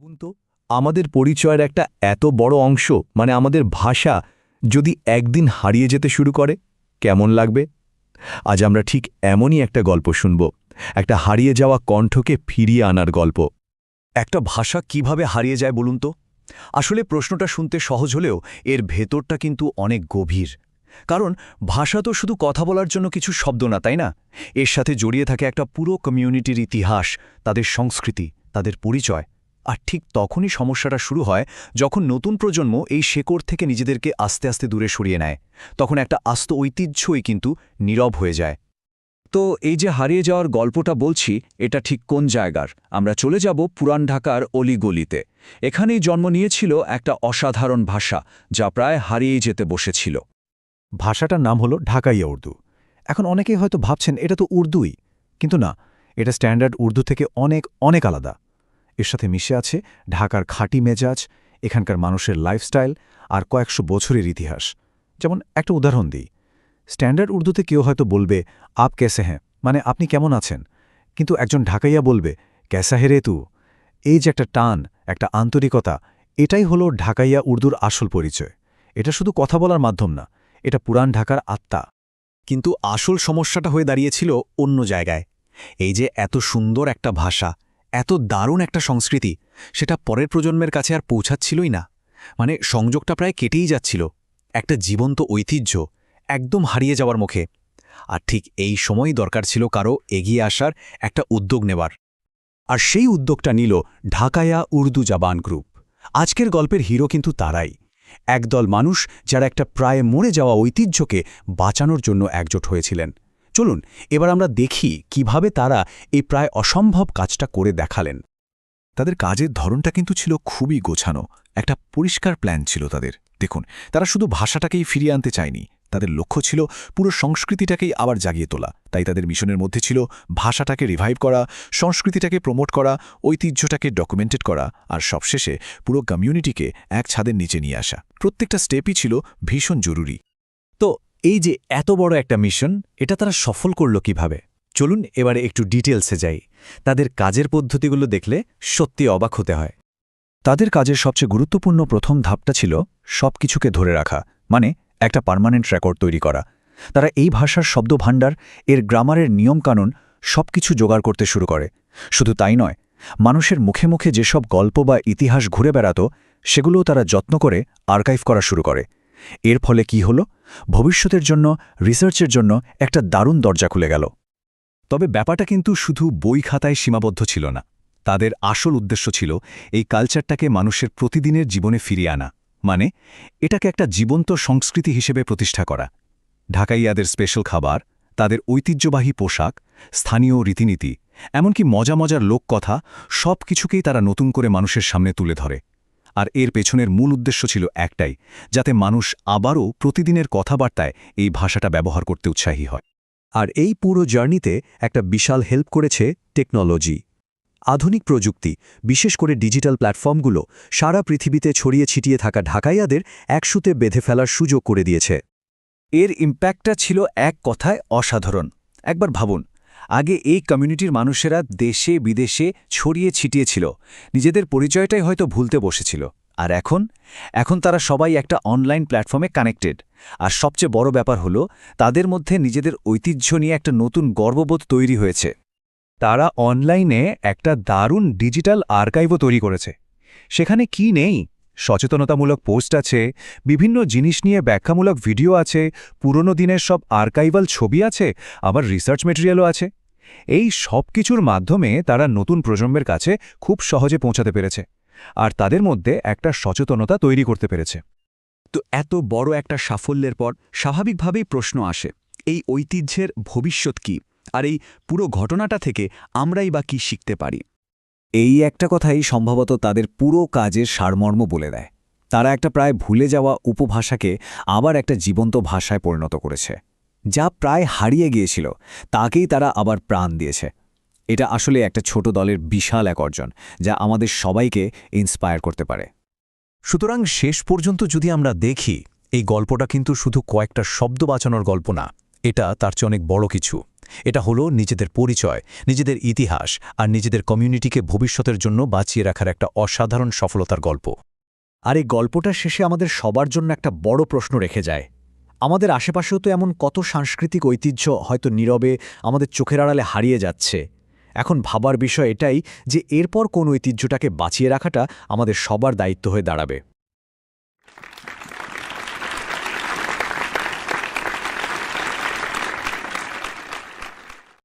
ভাবুন তো, আমাদের পরিচয়ের একটা এত বড় অংশ মানে আমাদের ভাষা যদি একদিন হারিয়ে যেতে শুরু করে কেমন লাগবে? আজ আমরা ঠিক এমনই একটা গল্প শুনব, একটা হারিয়ে যাওয়া কণ্ঠকে ফিরিয়ে আনার গল্প। একটা ভাষা কিভাবে হারিয়ে যায় বলুন তো? আসলে প্রশ্নটা শুনতে সহজ হলেও এর ভেতরটা কিন্তু অনেক গভীর। কারণ ভাষা তো শুধু কথা বলার জন্য কিছু শব্দ না, তাই না? এর সাথে জড়িয়ে থাকে একটা পুরো কমিউনিটির ইতিহাস, তাদের সংস্কৃতি, তাদের পরিচয়। আর ঠিক তখনই সমস্যাটা শুরু হয় যখন নতুন প্রজন্ম এই শেকড় থেকে নিজেদেরকে আস্তে আস্তে দূরে সরিয়ে নেয়। তখন একটা আস্ত ঐতিহ্যই কিন্তু নীরব হয়ে যায়। তো এই যে হারিয়ে যাওয়ার গল্পটা বলছি, এটা ঠিক কোন জায়গার? আমরা চলে যাব পুরান ঢাকার অলিগলিতে। এখানেই জন্ম নিয়েছিল একটা অসাধারণ ভাষা, যা প্রায় হারিয়েই যেতে বসেছিল। ভাষাটার নাম হলো ঢাকাইয়া উর্দু। এখন অনেকেই হয়তো ভাবছেন এটা তো উর্দুই, কিন্তু না, এটা স্ট্যান্ডার্ড উর্দু থেকে অনেক অনেক আলাদা। এর সাথে মিশে আছে ঢাকার খাঁটি মেজাজ, এখানকার মানুষের লাইফস্টাইল আর কয়েকশো বছরের ইতিহাস। যেমন একটা উদাহরণ দিই, স্ট্যান্ডার্ড উর্দুতে কেউ হয়তো বলবে আপ কেসে হ্যাঁ, মানে আপনি কেমন আছেন, কিন্তু একজন ঢাকাইয়া বলবে ক্যাসা হে রে তু। এই যে একটা টান, একটা আন্তরিকতা, এটাই হলো ঢাকাইয়া উর্দুর আসল পরিচয়। এটা শুধু কথা বলার মাধ্যম না, এটা পুরান ঢাকার আত্মা। কিন্তু আসল সমস্যাটা হয়ে দাঁড়িয়েছিল অন্য জায়গায়। এই যে এত সুন্দর একটা ভাষা, এত দারুণ একটা সংস্কৃতি, সেটা পরের প্রজন্মের কাছে আর পৌঁছাচ্ছিলই না। মানে সংযোগটা প্রায় কেটেই যাচ্ছিল। একটা জীবন্ত ঐতিহ্য একদম হারিয়ে যাওয়ার মুখে। আর ঠিক এই সময়ই দরকার ছিল কারো এগিয়ে আসার, একটা উদ্যোগ নেবার। আর সেই উদ্যোগটা নিল ঢাকাইয়া উর্দু জাবান গ্রুপ। আজকের গল্পের হিরো কিন্তু তারাই, একদল মানুষ যারা একটা প্রায় মরে যাওয়া ঐতিহ্যকে বাঁচানোর জন্য একজোট হয়েছিলেন। চলুন এবার আমরা দেখি কিভাবে তারা এই প্রায় অসম্ভব কাজটা করে দেখালেন। তাদের কাজের ধরনটা কিন্তু ছিল খুবই গোছানো, একটা পরিষ্কার প্ল্যান ছিল তাদের। দেখুন, তারা শুধু ভাষাটাকেই ফিরিয়ে আনতে চায়নি, তাদের লক্ষ্য ছিল পুরো সংস্কৃতিটাকেই আবার জাগিয়ে তোলা। তাই তাদের মিশনের মধ্যে ছিল ভাষাটাকে রিভাইভ করা, সংস্কৃতিটাকে প্রমোট করা, ঐতিহ্যটাকে ডকুমেন্টেড করা, আর সবশেষে পুরো কমিউনিটিকে এক ছাদের নিচে নিয়ে আসা। প্রত্যেকটা স্টেপই ছিল ভীষণ জরুরি। তো এই যে এত বড় একটা মিশন, এটা তারা সফল করল কিভাবে? চলুন এবারে একটু ডিটেলসে যাই। তাদের কাজের পদ্ধতিগুলো দেখলে সত্যি অবাক হতে হয়। তাদের কাজের সবচেয়ে গুরুত্বপূর্ণ প্রথম ধাপটা ছিল সবকিছুকে ধরে রাখা, মানে একটা পার্মানেন্ট রেকর্ড তৈরি করা। তারা এই ভাষার শব্দভাণ্ডার, এর গ্রামারের নিয়মকানুন সবকিছু জোগাড় করতে শুরু করে। শুধু তাই নয়, মানুষের মুখে মুখে যেসব গল্প বা ইতিহাস ঘুরে বেড়াত, সেগুলোও তারা যত্ন করে আর্কাইভ করা শুরু করে। এর ফলে কি হলো? ভবিষ্যতের জন্য, রিসার্চের জন্য একটা দারুণ দরজা খুলে গেল। তবে ব্যাপারটা কিন্তু শুধু বই খাতায় সীমাবদ্ধ ছিল না। তাদের আসল উদ্দেশ্য ছিল এই কালচারটাকে মানুষের প্রতিদিনের জীবনে ফিরিয়ে আনা, মানে এটাকে একটা জীবন্ত সংস্কৃতি হিসেবে প্রতিষ্ঠা করা। ঢাকাইয়াদের স্পেশাল খাবার, তাদের ঐতিহ্যবাহী পোশাক, স্থানীয় রীতিনীতি, এমনকি মজা মজার লোককথা, সব কিছুকেই তারা নতুন করে মানুষের সামনে তুলে ধরে। আর এর পেছনের মূল উদ্দেশ্য ছিল একটাই, যাতে মানুষ আবারও প্রতিদিনের কথাবার্তায় এই ভাষাটা ব্যবহার করতে উৎসাহী হয়। আর এই পুরো জার্নিতে একটা বিশাল হেল্প করেছে টেকনোলজি। আধুনিক প্রযুক্তি, বিশেষ করে ডিজিটাল প্ল্যাটফর্মগুলো সারা পৃথিবীতে ছড়িয়ে ছিটিয়ে থাকা ঢাকাইয়াদের একসুতে বেঁধে ফেলার সুযোগ করে দিয়েছে। এর ইম্প্যাক্টটা ছিল এক কথায় অসাধারণ। একবার ভাবুন, আগে এই কমিউনিটির মানুষেরা দেশে বিদেশে ছড়িয়ে ছিটিয়ে ছিল, নিজেদের পরিচয়টাই হয়তো ভুলতে বসেছিল। আর এখন তারা সবাই একটা অনলাইন প্ল্যাটফর্মে কানেক্টেড। আর সবচেয়ে বড় ব্যাপার হলো, তাদের মধ্যে নিজেদের ঐতিহ্য নিয়ে একটা নতুন গর্ববোধ তৈরি হয়েছে। তারা অনলাইনে একটা দারুণ ডিজিটাল আর্কাইভও তৈরি করেছে। সেখানে কি নেই? সচেতনতামূলক পোস্ট আছে, বিভিন্ন জিনিস নিয়ে ব্যাখ্যামূলক ভিডিও আছে, পুরনো দিনের সব আর্কাইভাল ছবি আছে, আবার রিসার্চ মেটেরিয়ালও আছে। এই সব কিছুর মাধ্যমে তারা নতুন প্রজন্মের কাছে খুব সহজে পৌঁছাতে পেরেছে, আর তাদের মধ্যে একটা সচেতনতা তৈরি করতে পেরেছে। তো এত বড় একটা সাফল্যের পর স্বাভাবিকভাবেই প্রশ্ন আসে, এই ঐতিহ্যের ভবিষ্যৎ কী? আর এই পুরো ঘটনাটা থেকে আমরাই বা কী শিখতে পারি? এই একটা কথাই সম্ভবত তাদের পুরো কাজের সারমর্ম বলে দেয়। তারা একটা প্রায় ভুলে যাওয়া উপভাষাকে আবার একটা জীবন্ত ভাষায় পরিণত করেছে। যা প্রায় হারিয়ে গিয়েছিল, তাকেই তারা আবার প্রাণ দিয়েছে। এটা আসলে একটা ছোট দলের বিশাল এক অর্জন, যা আমাদের সবাইকে ইন্সপায়ার করতে পারে। সুতরাং শেষ পর্যন্ত যদি আমরা দেখি, এই গল্পটা কিন্তু শুধু কয়েকটা শব্দ বাঁচানোর গল্প না, এটা তার চেয়ে অনেক বড় কিছু। এটা হলো নিজেদের পরিচয়, নিজেদের ইতিহাস আর নিজেদের কমিউনিটিকে ভবিষ্যতের জন্য বাঁচিয়ে রাখার একটা অসাধারণ সফলতার গল্প। আর এই গল্পটা শেষে আমাদের সবার জন্য একটা বড় প্রশ্ন রেখে যায়। আমাদের আশেপাশেও তো এমন কত সাংস্কৃতিক ঐতিহ্য হয়তো নীরবে আমাদের চোখের আড়ালে হারিয়ে যাচ্ছে। এখন ভাবার বিষয় এটাই যে এরপর কোন ঐতিহ্যটাকে বাঁচিয়ে রাখাটা আমাদের সবার দায়িত্ব হয়ে দাঁড়াবে।